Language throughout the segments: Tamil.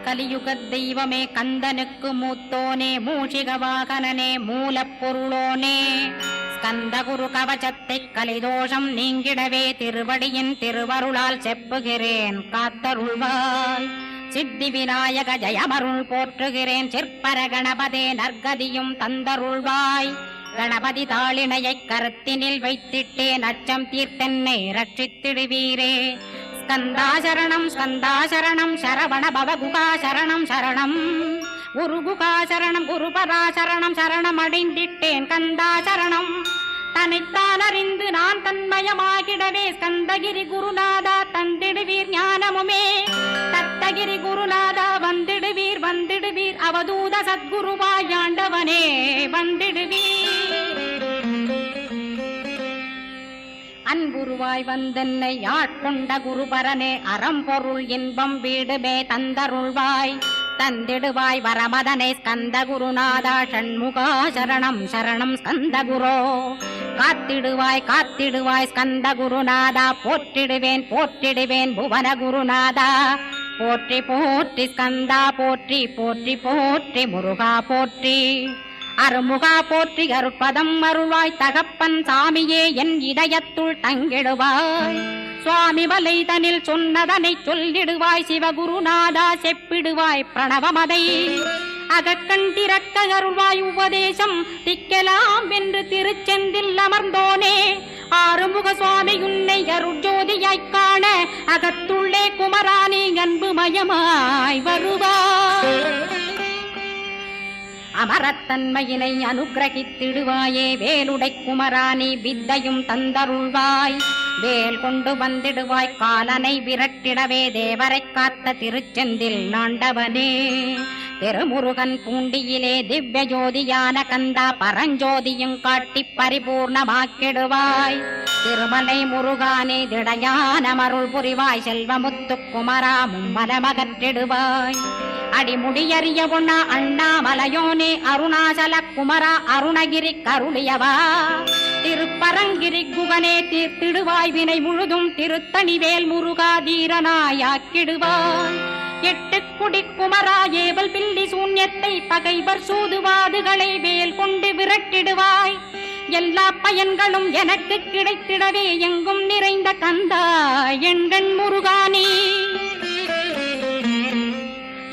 கலியுகத் தெய்வமே கந்தனுக்கு மூத்தோனே மூஷிக வாகனனே மூலப்பொருளோனே ஸ்கந்தகுரு கவசத்தை கலிதோஷம் நீங்கிடவே திருவடியின் திருவருளால் செப்புகிறேன் காத்தருள்வாய். சித்தி விநாயக ஜயமருள் போற்றுகிறேன் சிற்பர கணபதே நற்கதியும் தந்தருள்வாய். கணபதி தாளினையை கருத்தினில் வைத்திட்டேன் அச்சம் தீர்த்தென்னை ரட்சித்திடுவீரே. ஸ்கந்தாசரணம் ஸ்கந்தாசரணம் சரவண பவகுகாசரணம் சரணம் குருகுகாசரணம் குருபராசரணம் சரணம் அடைந்திட்டேன் கந்தாசரணம். தன்னைத்தான் அறிந்து நான் தன்மயமாகிடவே ஸ்கந்தகிரி குருநாதா தந்திடுவீர் ஞானமுமே. தத்தகிரி குருநாதா வந்திடுவீர் வந்திடுவீர் அவதூத சத்குருவாயாண்டவனே வந்திடுவீர். அன்புருவாய் வந்தென்னை ஆட்கொண்ட குருபரனே அறம்பொருள் இன்பம் வீடுமே தந்தருள்வாய். தந்திடுவாய் வரமதனை ஸ்கந்த குருநாதா ஷண்முகா சரணம் சரணம் ஸ்கந்த குரோ. காத்திடுவாய் காத்திடுவாய் ஸ்கந்த குருநாதா போற்றிடுவேன் போற்றிடுவேன் புவன குருநாதா. போற்றி போற்றி ஸ்கந்தா போற்றி போற்றி போற்றி முருகா போற்றி. அருமுகா போற்றி அருட்பதம் அருள்வாய் தகப்பன் சாமியே என் இதயத்துள் தங்கிடுவாய். சுவாமி வலைதனில் சொன்னதனை சொல்லிடுவாய் சிவகுருநாதா செப்பிடுவாய் பிரணவமதை. அகக்கண் திறக்க அருள்வாய் உபதேசம் திக்கலாம் என்று திருச்செந்தில் அமர்ந்தோனே. ஆறுமுக சுவாமி உன்னை அருட்ஜோதியாய்க் காண அகத்துள்ளே குமரானி அன்பு மயமாய் வருவாய். அமரத்தன்மையினை அனுகிரகித்திடுவாயே வேலுடை குமராணி வித்தையும் தந்தருள்வாய். வேல் கொண்டு வந்திடுவாய் காலனை விரட்டிடவே தேவரை காத்த திருச்செந்தில் நாண்டவனே. திருமுருகன் பூண்டியிலே திவ்ய ஜோதியான கந்தா பரஞ்சோதியும் காட்டி பரிபூர்ணமாக்கிடுவாய். திருமலை முருகானே திடையான மருள் புரிவாய் செல்வமுத்து குமரா மும்மலமகற்றிடுவாய். அடிமுடியறிய பொன்னா அண்ணாமலையோனே அருணாசல குமரா அருணகிரி கருளியவா. திருப்பரங்கிரி குகனே தீர்த்திடுவாய் வினை முழுதும் திருத்தணிவேல் முருகா தீரனாயாக்கிடுவாய். எட்டு குடி குமரா ஏவல் பில்லி சூன்யத்தை பகைவர் சூதுவாதுகளை வேல் கொண்டு விரட்டிடுவாய். எல்லா பயன்களும் எனக்கு கிடைத்திடவே எங்கும் நிறைந்த கந்தா எண்கண் முருகானே.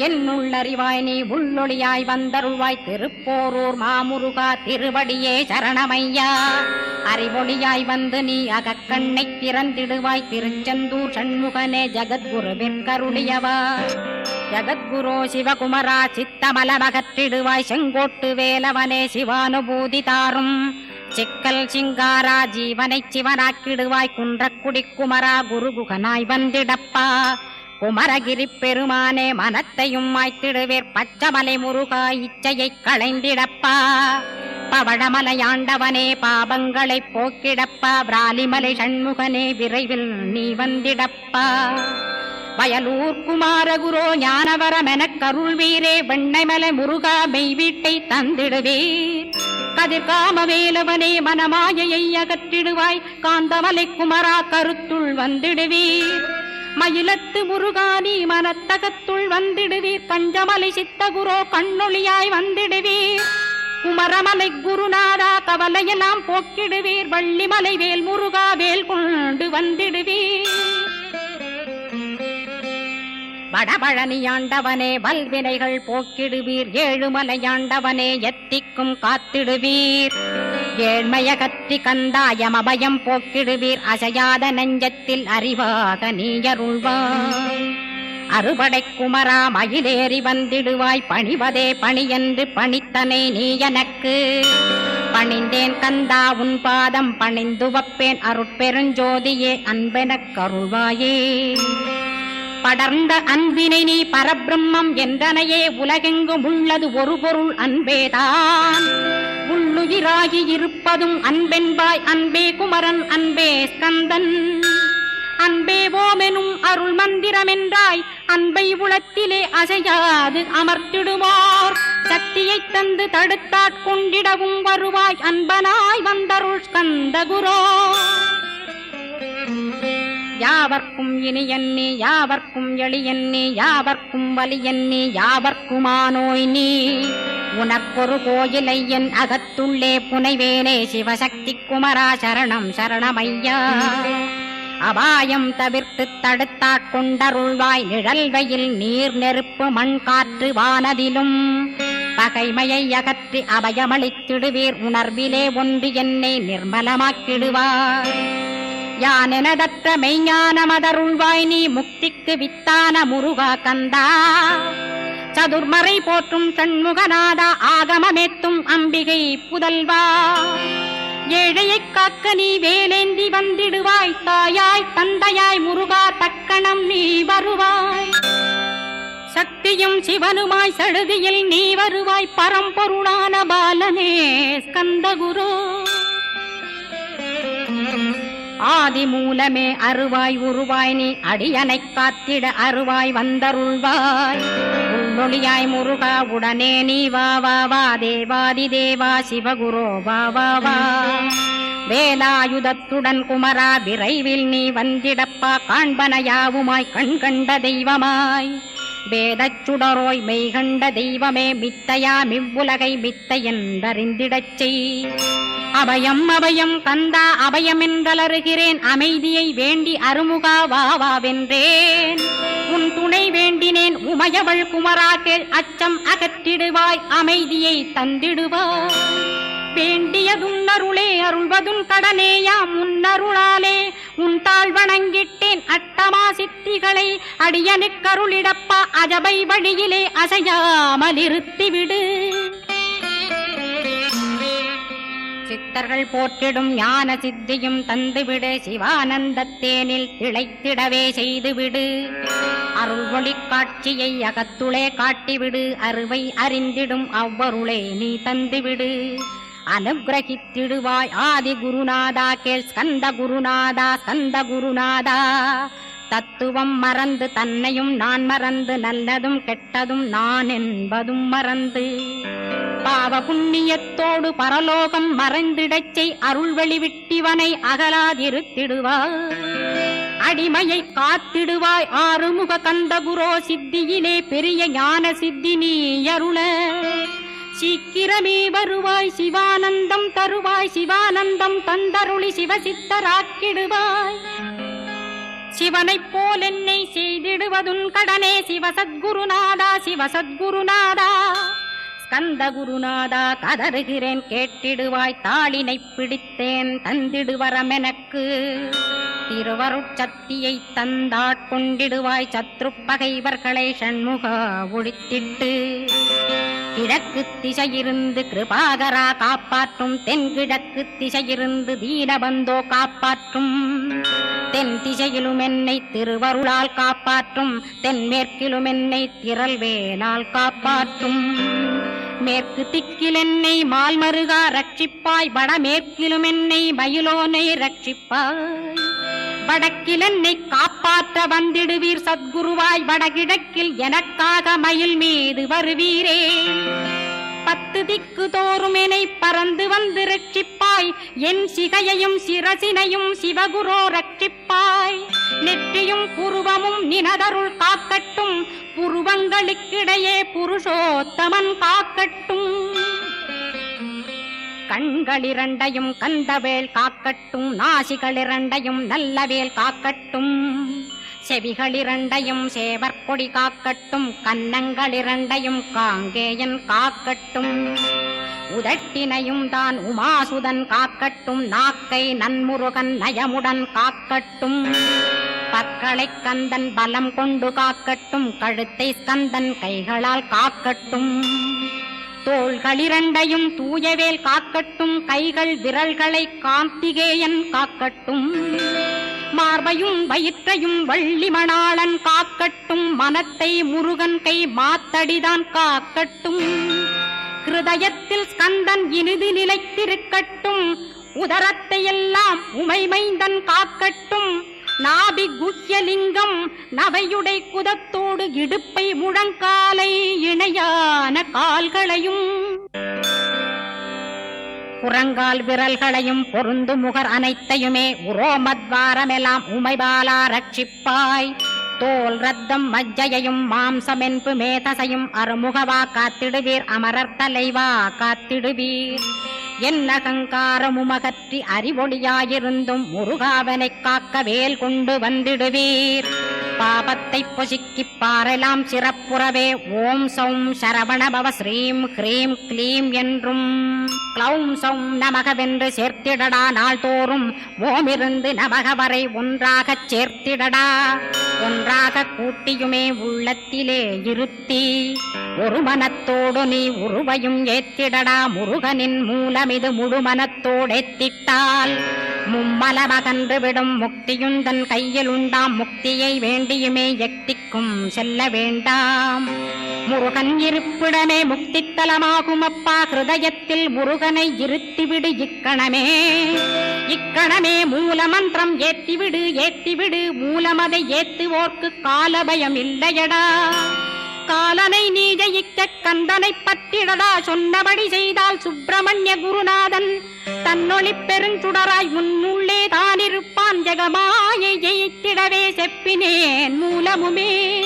என்னுள்ளறிவாய் நீ உள்ளொளியாய் வந்தருள்வாய் திருப்போரூர் மாமுருகா திருவடியே சரணமையா. அறிவொளியாய் வந்து நீ அகக்கண்ணை திறந்திடுவாய் திருச்செந்தூர் சண்முகனே ஜகத்குருவிற்கருளியவா. ஜகத்குரோ சிவகுமரா சித்தமலமகற்றிடுவாய் செங்கோட்டு வேலவனே சிவானுபூதி தாரும். சிக்கல் சிங்காரா ஜீவனை சிவனாக்கிடுவாய் குன்றக்குடி குமரா குருகுகனாய் வந்திடப்பா. குமரகிரி பெருமானே மனத்தையும் மாய்த்திடுவேர் பச்சமலை முருகா இச்சையை களைந்திடப்பா. பவழமலையாண்டவனே பாபங்களை போக்கிடப்பா. பிராலிமலை சண்முகனே விரைவில் நீ வந்திடப்பா. வயலூர் குமாரகுரோ ஞானவரமெனக் கருள்வீரே வெண்ணைமலை முருகா மெய் வீட்டை தந்திடுவீர். கதிர்காம வேலவனே மனமாயையை அகற்றிடுவாய் காந்தமலை குமரா கருத்துள் வந்திடுவீர். மயிலத்து முருகானி மனத்தகத்துள் வந்திடுவீர். கஞ்சமலை சித்தகுரோ கண்ணொளியாய் வந்திடுவீர். குமரமலை குருநாதா கவலையெல்லாம் போக்கிடுவீர். வள்ளிமலை வேல் முருகா வேல் கொண்டு வந்திடுவீர். வடபழனியாண்டவனே வல்வினைகள் போக்கிடுவீர். ஏழுமலையாண்டவனே எத்திக்கும் காத்திடுவீர். ஏழ்மைய கத்தி கந்தாயம் அபயம் போக்கிடுவீர். அசையாத நெஞ்சத்தில் அறிவாக நீயருள்வாய். அறுபடை குமரா மயிலேறி வந்திடுவாய். பணிவதே பணியென்று பணித்தனை நீ எனக்கு. பணிந்தேன் கந்தா உன் பாதம் பணிந்து வப்பேன் அருட்பெருஞ்சோதியே அன்பெனக் கருள்வாயே. படர்ந்த அன்பினை நீ பரபிரம்மம் என்றனையே உலகெங்கும் உள்ளது ஒரு பொருள் அன்பேதான். உள்ளுயிராகி இருப்பதும் அன்பென்பாய் அன்பே குமரன் அன்பே ஸ்கந்தன். அன்பே ஓமெனும் அருள் மந்திரமென்றாய் அன்பை உளத்திலே அசையாது அமர்த்திடுவார். சக்தியை தந்து தடுத்தாட்கொண்டிடவும் வருவாய் அன்பனாய் வந்தருள் ஸ்கந்த குரோ. யாவர்க்கும் இனியன்னி யாவர்க்கும் எளியன்னி யாவர்க்கும் வலியன்னி யாவர்க்குமானோய் நீ உனக்கொரு கோயிலை என் அகத்துள்ளே புனைவேனே சிவசக்தி குமரா சரணம் சரணமையா அபாயம் தவிர்த்து தடுத்தாட்கொண்டருள்வாய் நிழல் வெயில் நீர் நெருப்பு மண் காற்று வானதிலும் பகைமையை அகற்றி அபயமளித்திடுவீர் உணர்விலே ஒன்று என்னை நிர்மலமாக்கிடுவார் யானெனதற்ற மெய்ஞானமதருள்வாய் நீ முக்திக்கு வித்தான முருகா கந்தா சதுர்மறை போற்றும் சண்முகநாதா ஆகமமேத்தும் அம்பிகை புதல்வா ஏழையைக் காக்க நீ வேலேந்தி வந்திடுவாய் தாயாய் தந்தையாய் முருகா தக்கணம் நீ வருவாய் சக்தியும் சிவனுமாய் சடுதியில் நீ வருவாய் பரம்பொருளான பாலனே ஸ்கந்தகுரு ஆதி மூலமே அருவாய் உருவாய் நீ அடியனைக் காத்திட அருவாய் வந்தருள்வாய் உள்ளொளியாய் முருகா உடனே நீ வா வா வா தேவாதி தேவா சிவகுரோ வா வா வா வேலாயுதத்துடன் குமரா விரைவில் நீ வந்திடப்பா காண்பனையாவுமாய் கண் கண்ட தெய்வமாய் வேதச் சுடரோய் மெய்கண்ட தெய்வமே மித்தையா மிவ்வுலகை மித்தை என்பறிந்திடச் செய் அபயம் அபயம் கந்தா அபயம் என்றலறுகிறேன் அமைதியை வேண்டி அருமுகா வா வென்றேன் உன் துணை வேண்டினேன் உமையவள் குமரா கேள் அச்சம் அகற்றிடுவாய் அமைதியை தந்திடுவாய் வேண்டியதுன் அருளே அருள்வதுன் கடனேயா முன்னருளாலே உன் தாழ் வணங்கிட்டேன் அட்டமா சித்திகளை அடியனுக்கருளிடப்பா அஜபை வழியிலே அசையாமல் இருத்திவிடு சித்தர்கள் போற்றிடும் ஞான சித்தியும் தந்துவிடு சிவானந்தத்தேனில் திளைத்திடவே செய்துவிடு அருள் ஒளி காட்சியை அகத்துளே காட்டிவிடு அருவை அறிந்திடும் அவ்வருளே நீ தந்துவிடு அனுகிரகித்திடுவாய் ஆதி குருநாதா கேள் ஸ்கந்த குருநாதா ஸ்கந்த குருநாதா தத்துவம் மறந்து தன்னையும் நான் மறந்து நல்லதும் கெட்டதும் நான் என்பதும் மறந்து பாவ புண்ணியத்தோடு பரலோகம் மறைந்திடச்சை அருள் வெளிவிட்டிவனை அகலாதிருத்திடுவாய் அடிமையை காத்திடுவாய் ஆறுமுக கந்தகுரோ சித்தியிலே பெரிய ஞான சித்தி நீ அருள சீக்கிரமே வருவாய் சிவானந்தம் தருவாய் சிவானந்தம் தந்தருளி சிவசித்தராக்கிடுவாய் சிவனைப் போல் என்னை செய்திடுவதுன் கடனே சிவசத்குருநாதா சிவசத்குருநாதா ஸ்கந்த குருநாதா கதறுகிறேன் கேட்டிடுவாய் தாளினை பிடித்தேன் தந்திடுவரமெனக்கு திருவருட்சக்தியை தந்தாட்கொண்டிடுவாய் சத்ரு பகைவர்களை ஷண்முகா ஒழித்திட்டு கிழக்கு திசையிருந்து கிருபாகரா காப்பாற்றும் தென்கிழக்கு திசையிருந்து தீனபந்தோ காப்பாற்றும் தென் திசையிலும் என்னை திருவருளால் காப்பாற்றும் தென்மேற்கிலும் என்னை திரள்வேலால் காப்பாற்றும் மேற்கு திக்கில் என்னை மால்மருகா ரட்சிப்பாய் வடமேற்கிலும் என்னை மயிலோனை ரட்சிப்பாய் வடக்கில் என்னை காப்பாற்ற வந்திடுவீர் சத்குருவாய் வடகிழக்கில் எனக்காக மயில் மீது வருவீரே 10 திக்கு தோறும் என்னை பறந்து வந்து ரட்சிப்பாய் என் சிகையையும் சிரசினையும் சிவகுரோ ரட்சிப்பாய் நெற்றியும் புருவமும் நினதருள் காக்கட்டும் புருவங்களுக்கிடையே புருஷோத்தமன் காக்கட்டும் கண்களிரண்டையும் கந்தவேல் காக்கட்டும் நாசிகளிரண்டையும் நல்லவேல் காக்கட்டும் செவிகளிரண்டையும் சேவற்கொடி காக்கட்டும் கன்னங்களிரண்டையும் காங்கேயன் காக்கட்டும் உதட்டினையும் தான் உமாசுதன் காக்கட்டும் நாக்கை நன்முருகன் நயமுடன் காக்கட்டும் பற்களை கந்தன் பலம் கொண்டு காக்கட்டும் கழுத்தை ஸ்கந்தன் கைகளால் காக்கட்டும் தோள்களிரண்டையும் தூயவேல் காக்கட்டும் கைகள் விரல்களை கார்த்திகேயன் காக்கட்டும் மார்பையும் வயிற்றையும் வள்ளிமணாளன் காக்கட்டும் மனத்தை முருகன் கை மாத்தடிதான் காக்கட்டும் ஹிருதயத்தில் ஸ்கந்தன் இனிது நிலைத்திருக்கட்டும் உதரத்தை எல்லாம் உமைமைந்தன் காக்கட்டும் நாபி குஹ்யலிங்கம் நவையுடை குதத்தோடு இடுப்பை முழங்காலை இணையான கால்களையும் புறங்கால் விரல்களையும் பொருந்து முகர் அனைத்தையுமே உரோமத்வாரமெல்லாம் உமைபாலா ரட்சிப்பாய். தோல் ரத்தம் மஜ்ஜையையும் மாம்சமென்பு மேதசையும் அருமுகவா காத்திடுவீர், அமரர் தலைவா காத்திடுவீர். என் அகங்காரமுமகற்றி அறிவொளியாயிருந்தும் முருகாவனைக் காக்க வேல் கொண்டு வந்திடுவீர். பாபத்தை பொசுக்கிப் பாரெல்லாம் சிறப்புறவே ஓம் சௌம் சரவணபவ ஸ்ரீம் ஹ்ரீம் க்ளீம் என்றும் க்ளௌம் சௌம் நமகவென்று சேர்த்திடடா. நாள்தோறும் ஓமிருந்து நமக வரை ஒன்றாகச் சேர்த்திடடா. ஒன்றாக கூட்டியுமே உள்ளத்திலே இருத்தி ஒரு மனத்தோடு நீ உருவையும் ஏத்திடடா. முருகனின் மூலமிது முழுமனத்தோடேத்திட்டால் மும்மலமகன்று விடும் முக்தியுந்தன் கையில் உண்டாம். முக்தியை வேண்டியுமே எக்திக்கும் செல்ல வேண்டாம். முருகன் இருப்பிடமே முக்தித்தலமாகும் அப்பா. ஹிருதயத்தில் முருகனை இருத்திவிடு இக்கணமே. இக்கணமே மூலமந்திரம் ஏத்திவிடு ஏத்திவிடு. மூலமதை ஏத்துவோர்க்கு காலபயம் இல்லையடா. காலனை நீ ஜெயிக்க கந்தனை பற்றிடடா. சொன்னபடி செய்தால் சுப்பிரமணிய குருநாதன் தன்னொளி பெருஞ்சுடராய் முன்னுள்ளே தானிருப்பான். ஜெகமாயை ஜெயித்திடவே செப்பினேன் மூலமுமே.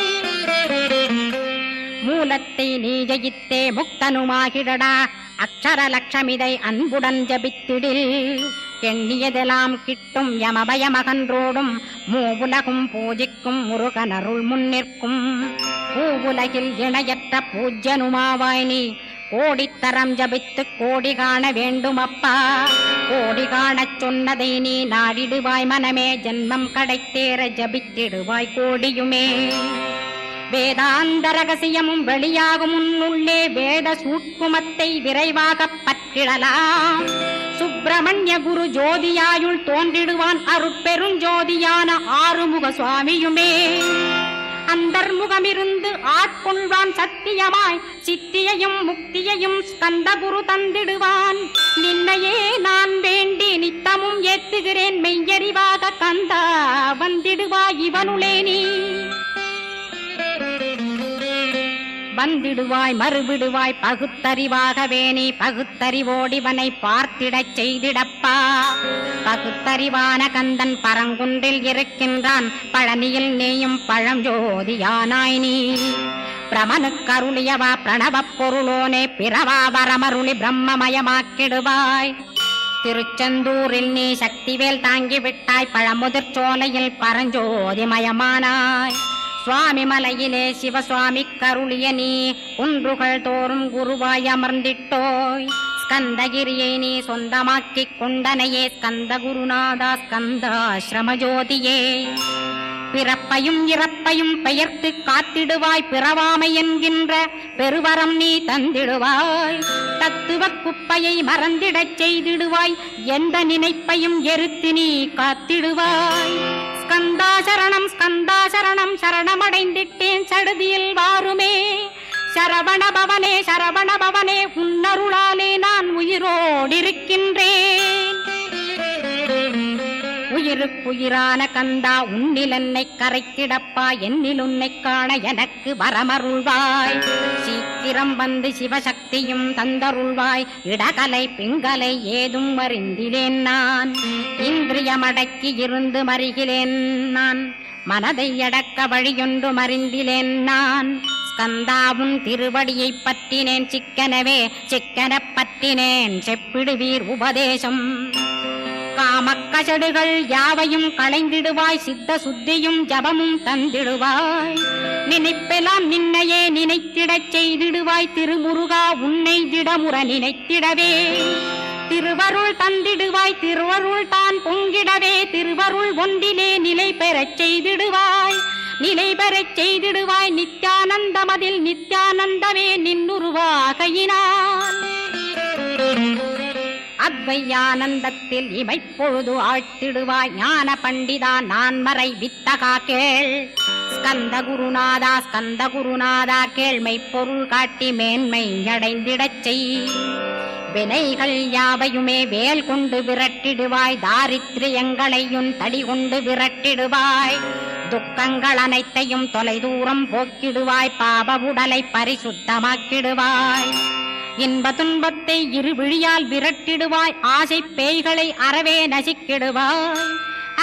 மூலத்தை நீ ஜெயித்தே முக்தனுமாகிடடா. அக்ஷர லட்சமிதை அன்புடன் ஜபித்திடில் எண்ணியதெல்லாம் கிட்டும். யமபயமகன்றோடும் மூவுலகும் பூஜிக்கும் முருகனருள் முன்னிற்கும். பூவுலகில் இணையற்ற பூஜ்யனுமாவாய் நீ. கோடித்தரம் ஜபித்து கோடி காண வேண்டுமப்பா. கோடி காணச் சொன்னதை நீ நாடிடுவாய் மனமே. ஜென்மம் கடைத்தேற ஜபித்திடுவாய் கோடியுமே. வேதாந்த ரகசியமும் வெளியாகும் முன்னுள்ளே வேத சூட்குமத்தை விரைவாகப் பற்றிடலாம். சுப்பிரமணிய குரு ஜோதியாயுள் தோன்றிடுவான் அருட்பெருஞ்சோதியான ஆறுமுக சுவாமியுமே. அந்தர்முகமிருந்து ஆட்கொள்வான் சத்தியமாய். சித்தியையும் முக்தியையும் ஸ்கந்த குரு தந்திடுவான். நின்னையே நான் வேண்டி நித்தமும் ஏத்துகிறேன் மெய்யறிவாக கந்தா வந்திடுவாய் இவனுளே நீ. வந்திடுவாய் மறுவிடுவாய் பகுத்தறிவாகவே நீ. பகுத்தறிவோடிவனை பார்த்திடச் செய்திடப்பா. பகுத்தறிவான கந்தன் பரங்குன்றில் இருக்கின்றான். பழனியில் நீயும் பழஞ்சோதியானாய் நீ. பிரமனுக்கருளியவா பிரணவப் பொருளோனே. பிறவா வரமருளி பிரம்மமயமாக்கிடுவாய். திருச்செந்தூரில் நீ சக்திவேல் தாங்கிவிட்டாய். பழமுதிர் சோலையில் பரஞ்சோதிமயமானாய். சுவாமி மலையிலே சிவசுவாமி கருளிய நீ. குன்றுகள் தோறும் குருவாய் அமர்ந்திட்டோய். ஸ்கந்தகிரியை நீ சொந்தமாக்கிக் கொண்டனையே. ஸ்கந்த குருநாதா ஸ்கந்தாஸ்ரமஜோதியே. பிறப்பையும் இறப்பையும் பெயர்த்து காத்திடுவாய். பிறவாமை என்கின்ற பெருவரம் நீ தந்திடுவாய். தத்துவ குப்பையை மறந்திடச் செய்திடுவாய். எந்த நினைப்பையும் எரித்து நீ காத்திடுவாய். ஸ்கந்தா சரணம் ஸ்கந்தா சரணம் சரணமடைந்திட்டேன் சடுதியில் வாருமே. சரவண பவனே சரவண பவனே உன்னருளாலே நான் உயிரோடிருக்கின்றேன். உயிருக்குயிரான கந்தா உன்னில் என்னை கரைக்கிடப்பா. என்னில் உன்னை காண எனக்கு வரமருள்வாய். சீக்கிரம் வந்து சிவசக்தியும் தந்தருள்வாய். இடகலை பிங்கலை ஏதும் அறிந்திலேன் நான். இந்திரியமடக்கி இருந்து மறிகிலேன் நான். மனதை அடக்க வழியொன்று மறிந்திலேன் நான். ஸ்கந்தாவும் திருவடியை பற்றினேன் சிக்கனவே. சிக்கனப் பற்றினேன் செப்பிடுவீர் உபதேசம். காமக்கசடுகள் யாவையும் களைந்திடுவாய். சித்த சுத்தியும் ஜபமும் தந்திடுவாய். நினைப்பெல்லாம் நின்னையே நினைத்திடச் செய்திடுவாய். திருமுருகா உன்னை திடமுற நினைத்திடவே திருவருள் தந்திடுவாய். திருவருள் தான் பொங்கிடவே திருவருள் ஒன்றிலே நிலை பெறச் செய்திடுவாய். நிலை பெறச் செய்திடுவாய். நித்யானந்தமதில் நித்யானந்தமே நின்னுருவாகையினான். அத்வையானந்தத்தில் இமைப்பொழுது ஆழ்த்திடுவாய். ஞான பண்டிதா நான் மறை வித்தகா கேள். ஸ்கந்த குருநாதா ஸ்கந்த குருநாதா கேள்மை பொருள் காட்டி மேன்மை அடைந்திடச் செய். வினைகள் யாவையுமே வேல் கொண்டு விரட்டிடுவாய். தாரித்ரியங்களையும் தடி கொண்டு விரட்டிடுவாய். துக்கங்கள் அனைத்தையும் தொலை தூரம் போக்கிடுவாய். பாப உடலை பரிசுத்தமாக்கிடுவாய். இன்ப துன்பத்தை இரு விழியால் விரட்டிடுவாய், ஆசை பேய்களை அறவே நசிக்கிடுவாய்.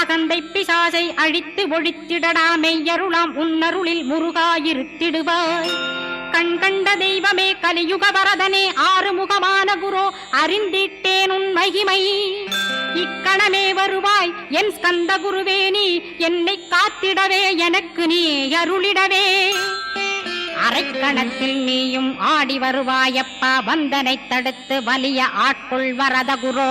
அகந்தை பிசாசை அழித்து ஒழித்திடடா, மெய்யருளாம் உன்னருளில் முருகாயிருத்திடுவாய். கண் கண்ட தெய்வமே கலியுக வரதனே, ஆறுமுகமான குரோ அறிந்திட்டேன் உன் மகிமை. இக்கணமே வருவாய் என் ஸ்கந்த குருவே, நீ என்னை காத்திடவே எனக்கு நீ அருளிடவே. அரைக்கணத்தில் நீயும் ஆடி வருவாயப்பா, வந்தனை தடுத்து வலிய ஆட்கொள் வரத குரோ.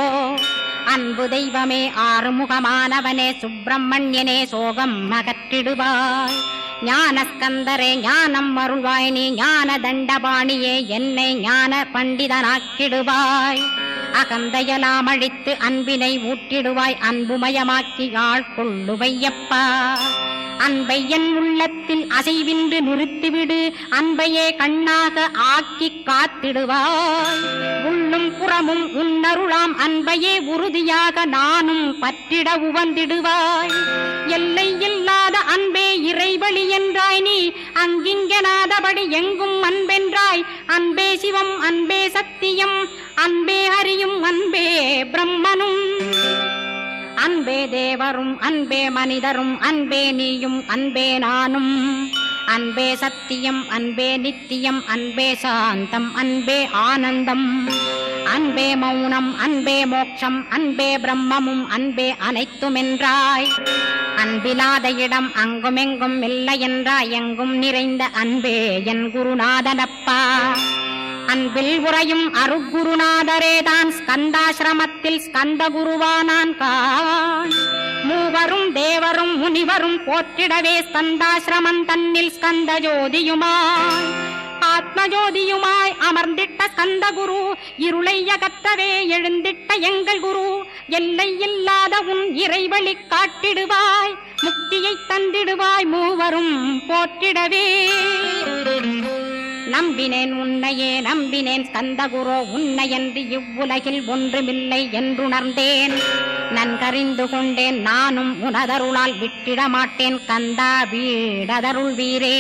அன்பு தெய்வமே ஆறுமுகமானவனே, சுப்பிரமணியனே சோகம் அகற்றிடுவாய். ஞானஸ்கந்தரே ஞானம் அருள்வாய், நீ ஞான தண்டபாணியே என்னை ஞான பண்டிதனாக்கிடுவாய். அகந்தையெல்லாம் அழித்து அன்பினை ஊட்டிடுவாய், அன்புமயமாக்கி ஆட்கொள்ளுவையப்பா. அன்பை என் உள்ளத்தில் அசைவின்று நிறுத்திவிடு, அன்பையே கண்ணாக ஆக்கி காத்திடுவாய். உள்ளும் புறமும் உன்னருளாம் அன்பையே உறுதியாக நானும் பற்றிட உவந்திடுவாய். எல்லை இல்லாத அன்பே இறைவழி என்றாய் நீ, அங்கிங்கனாதபடி எங்கும் அன்பென்றாய். அன்பே சிவம், அன்பே சத்தியம், அன்பே ஹரியும், அன்பே பிரம்மனும். அன்பே தேவரும், அன்பே மனிதரும், அன்பே நீயும், அன்பே நானும். அன்பே சத்தியம், அன்பே நித்தியம், அன்பே சாந்தம், அன்பே ஆனந்தம். அன்பே மௌனம், அன்பே மோட்சம், அன்பே பிரம்மமும், அன்பே அனைத்துமென்றாய். அன்பிலாத இடம் அங்குமெங்கும் இல்லை என்றாய், எங்கும் நிறைந்த அன்பே என் குருநாதனப்பா. அன்பில் உறையும் அருக்குருநாதரேதான் ஸ்கந்தாசிரமத்தில் ஸ்கந்த குருவானான் காண். மூவரும் தேவரும் முனிவரும் போற்றிடவே ஸ்கந்தாசிரமம் தன்னில் ஸ்கந்த ஜோதியுமாய் ஆத்மஜோதியுமாய் அமர்ந்திட்ட ஸ்கந்த குரு. இருளை அகற்றவே எழுந்திட்ட எங்கள் குரு. எல்லை இல்லாத உன் இறைவழி காட்டிடுவாய், முக்தியை தந்திடுவாய் மூவரும் போற்றிடவே. நம்பினேன் உன்னையே நம்பினேன் ஸ்கந்தகுரோ, உன்னையன்று இவ்வுலகில் ஒன்றுமில்லை என்றுணர்ந்தேன். நன்கறிந்து கொண்டேன் நானும் உனதருளால் விட்டிட மாட்டேன். கந்தா வீடதருள் வீரே,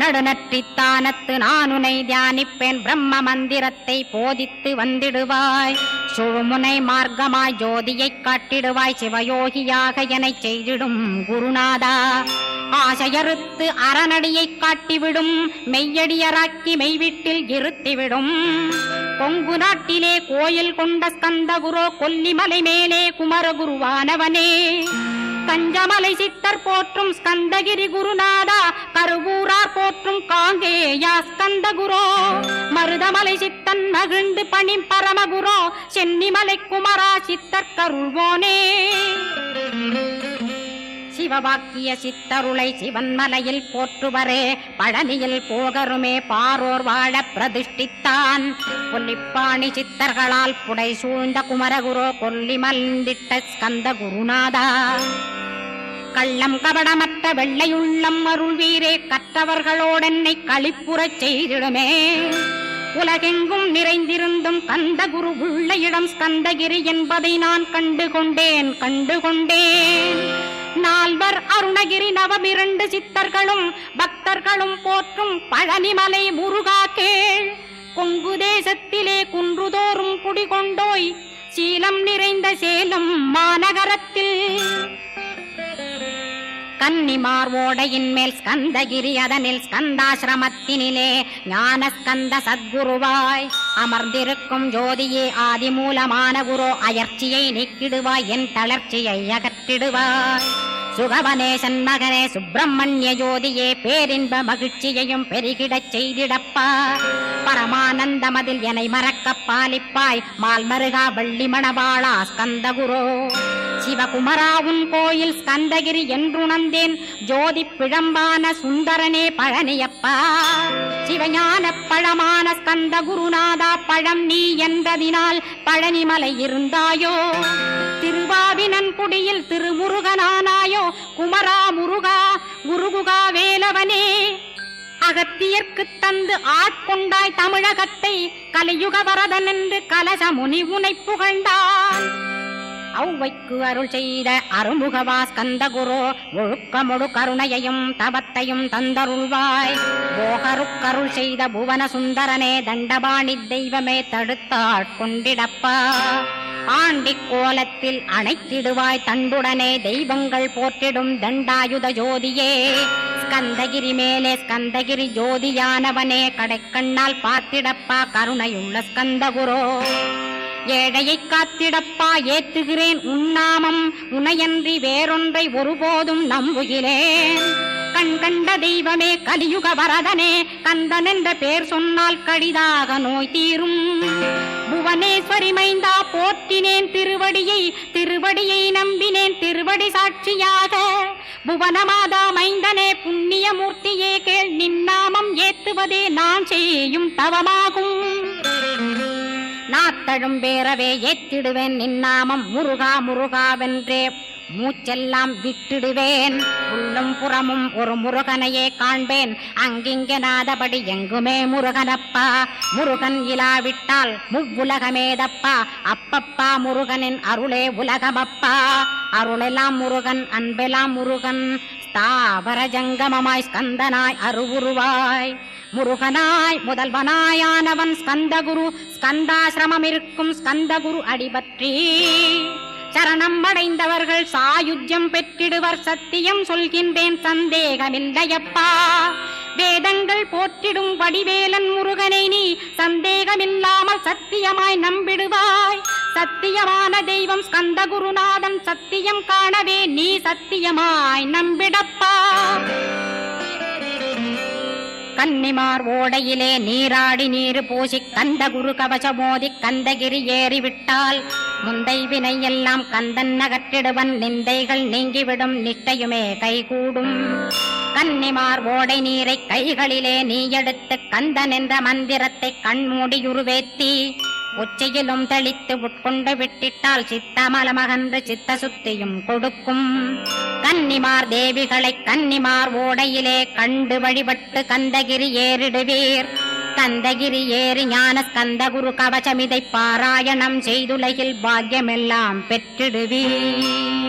நடுநற்றித்தானத்து நான் உனை தியானிப்பேன். பிரம்ம மந்திரத்தை போதித்து வந்திடுவாய். சுழுமுனை மார்க்கமாய் ஜோதியை காட்டிடுவாய். சிவயோகியாக என செய்திடும் குருநாதா, ஆசையறுத்து அறநடியை காட்டிவிடும். மெய்யடியராக்கி மெய்வீட்டில் இருத்திவிடும். கொங்கு நாட்டிலே கோயில் கொண்ட ஸ்கந்தகுரோ, கொல்லிமலை மேலே குமரகுருவானவனே. கஞ்சமலை சித்தர் போற்றும் ஸ்கந்தகிரி குருநாதா, கருவூரார் போற்றும் காங்கேயா ஸ்கந்தகுரோ. மருதமலை சித்தன் மகிழ்ந்து பணி பரமகுரோ, சென்னிமலை குமரா சித்தர் கருள்வோனே. சிவவாக்கிய சித்தருளை சிவன்மலையில் போற்றுவரே, பழனியில் போகருமே பாரோர் வாழ பிரதிஷ்டித்தான். கொல்லிப்பாணி சித்தர்களால் புடை சூழ்ந்த குமரகுரோ, கொல்லி மல்ந்திட்ட ஸ்கந்த குருநாதா. கள்ளம் கபடமற்ற வெள்ளையுள்ளம் அருள் வீரே, கற்றவர்களோடென்னை களிப்புறச் செய்திடுமே. உலகெங்கும் நிறைந்திருந்தும் கந்த குரு உள்ள இடம் ஸ்கந்தகிரி என்பதை நான் கண்டுகொண்டேன். நால்வர் அருணகிரி நவமிரண்டு சித்தர்களும் பக்தர்களும் போற்றும் பழனிமலை முருகா கேள். கொங்கு தேசத்திலே குன்றுதோறும் குடிகொண்டோய், சீலம் நிறைந்த சேலம் மாநகரத்தில். கன்னிமார் ஓடையின் மேல் ஸ்கந்தகிரி, அதனில் ஸ்கந்தாசிரமத்தினிலே ஞான ஸ்கந்த சத்குருவாய் அமர்ந்திருக்கும் ஜோதியே ஆதிமூலமான குரு. அயற்சியை நீக்கிடுவாய், என் தளர்ச்சியை அகற்றிடுவாய். சுகவனேசன் மகனே சுப்பிரமணிய ஜோதியே, பேரின்ப மகிழ்ச்சியையும் பெருகிடச் செய்திடப்பா. பரமானந்தமதில் என்னை மறக்க பாலிப்பாய், மால்மருகா வள்ளி மணவாளா ஸ்கந்தகுரோ. சிவகுமரா உன் கோயில் ஸ்கந்தகிரி என்றுணர்ந்தேன். ஜோதி பிழம்பான சுந்தரனே பழனியப்பா. சிவஞான பழமான ஸ்கந்த குருநாதா, பழம் நீ என்றதினால் பழனிமலை இருந்தாயோ. திருவாவினன் குடியில் திருமுருகனானாயோ. குமரா முருகா முருகுகா வேலவனே, அகத்தியர்க்கு தந்து ஆட்கொண்டாய் தமிழகத்தை. கலியுக வரதன் என்று கலச முனி உனை புகழ்ந்தான். ஔவைக்கு அருள் செய்த அருமுகவா ஸ்கந்தகுரு ஒழுக்கமொடு கருணையையும் தவத்தையும் தந்தருள்வாய். போகருக்கருள் செய்த புவன சுந்தரனே தண்டபாணி தெய்வமே தடுத்தாட்கொண்டிடப்பா. ஆண்டி கோலத்தில் அணைத்திடுவாய் தண்டுடனே தெய்வங்கள் போற்றிடும் தண்டாயுத ஜோதியே. ஸ்கந்தகிரி மேலே ஸ்கந்தகிரி ஜோதியானவனே கடைக்கண்ணால் பார்த்திடப்பா கருணையுள்ள ஸ்கந்தகுரோ. ஏழையை காத்திடப்பா ஏத்துகிறேன் உன்னாமம் உனையன்றி வேறொன்றை ஒருபோதும் நம்புகிறேன். கண் கண்ட தெய்வமே கலியுக வரதனே கந்தன் என்ற பேர் சொன்னால் கடிதாக நோய் தீரும். புவனேஸ்வரி மைந்தா போற்றினேன் திருவடியை நம்பினேன் திருவடி சாட்சியாக. புவனமாதா மைந்தனே புண்ணியமூர்த்தியே கேள் நின்னாமம் ஏத்துவதே நான் செய்யும் தவமாகும். நாத்தழும் பேரவே ஏத்திடுவேன் நின்னாமம் முருகா முருகாவென்றே மூச்செல்லாம் விட்டிடுவேன். உள்ளும் புறமும் ஒரு முருகனையே காண்பேன் அங்கிங்கனாதபடி எங்குமே முருகனப்பா. முருகன் இலாவிட்டால் முவ்வுலகமேதப்பா. அப்பப்பா முருகனின் அருளே உலகமப்பா. அருளெல்லாம் முருகன் அன்பெல்லாம் முருகன் ஸ்தாவர ஜங்கமமாய் ஸ்கந்தனாய் அருவுருவாய். முருகனாய் முதல்வனாயானவன் ஸ்கந்தகுரு. ஸ்கந்தாசிரமம் இருக்கும் ஸ்கந்தகுரு அடிபற்றி சரணம் அடைந்தவர்கள் சாயுஜ்யம் பெற்றிடுவர். சத்தியம் சொல்கின்றேன் சந்தேகமில்லையப்பா. வேதங்கள் போற்றிடும் வடிவேலன் முருகனை நீ சந்தேகமில்லாமல் சத்தியமாய் நம்பிடுவாய். சத்தியமான தெய்வம் ஸ்கந்தகுருநாதன் சத்தியம் காணவே நீ சத்தியமாய் நம்பிடப்பா. கன்னிமார் ஓடையிலே நீராடி நீரு பூசி கந்தகுரு கவசமோதி கந்தகிரி ஏறிவிட்டால் முந்தை வினை எல்லாம் கந்தன் நகற்றிடுவன். நிந்தைகள் நீங்கிவிடும் நிஷ்டையுமே கைகூடும். கன்னிமார் ஓடை நீரை கைகளிலே நீ எடுத்து கந்தன் என்ற மந்திரத்தை கண்மூடியுருவேத்தி உச்சியிலும் தெளித்து உட்கொண்டு விட்டிட்டால் சித்தமலமகன்று சித்த சுத்தியும் கொடுக்கும். கன்னிமார் தேவிகளை கன்னிமார் ஓடையிலே கண்டு வழிபட்டு கந்தகிரி ஏறிடுவீர். கந்தகிரி ஏறி ஞான ஸ்கந்தகுரு கவசமிதை பாராயணம் செய்துலகில் பாக்கியமெல்லாம் பெற்றிடுவீர்.